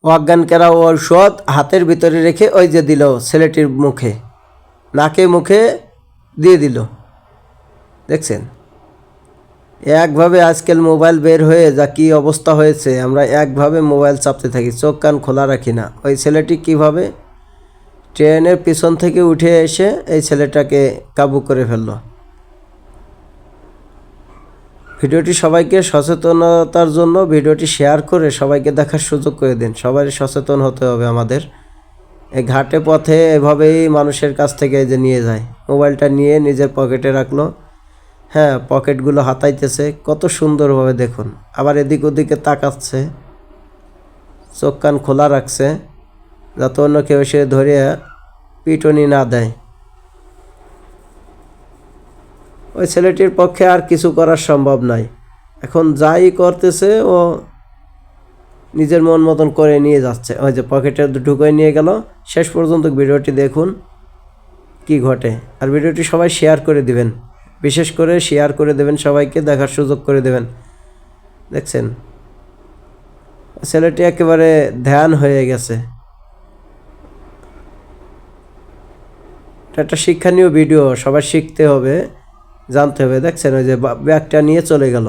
অজ্ঞান করা ঔষধ হাতের ভিতরে রেখে ওই যে দিল ছেলেটির মুখে, নাকে মুখে দিয়ে দিল। দেখছেন একভাবে আজকাল মোবাইল বের হয়ে যা কী অবস্থা হয়েছে, আমরা একভাবে মোবাইল চাপতে থাকি, চোখ কান খোলা রাখি না। ওই ছেলেটি কীভাবে ট্রেনের পিছন থেকে উঠে এসে এই ছেলেটাকে কাবু করে ফেলল। ভিডিওটি সবাইকে সচেতনতার জন্য ভিডিওটি শেয়ার করে সবাইকে দেখার সুযোগ করে দিন। সবাই সচেতন হতে হবে আমাদের। এই ঘাটে পথে এভাবেই মানুষের কাছ থেকে যে নিয়ে যায়, মোবাইলটা নিয়ে নিজের পকেটে রাখলো। হ্যাঁ, পকেটগুলো হাতাইতেছে কত সুন্দরভাবে দেখুন, আবার এদিক ওদিকে তাকাচ্ছে, চোখ কান খোলা রাখছে যাতে অন্য কেউ এসে ধরে পিটনি না দেয়। ওই ছেলেটির পক্ষে আর কিছু করার সম্ভব নাই। এখন যাই করতেছে ও নিজের মন মতন করে নিয়ে যাচ্ছে। ওই যে পকেটে ঢুকে নিয়ে গেল। শেষ পর্যন্ত ভিডিওটি দেখুন কি ঘটে। আর ভিডিওটি সবাই শেয়ার করে দিবেন, বিশেষ করে শেয়ার করে দেবেন, সবাইকে দেখার সুযোগ করে দেবেন। দেখছেন ছেলেটি একেবারে ধ্যান হয়ে গেছে। এটা একটা শিক্ষণীয় ভিডিও, সবাই শিখতে হবে, জানতে হবে। দেখছেন ওই যে ব্যাগটা নিয়ে চলে গেল।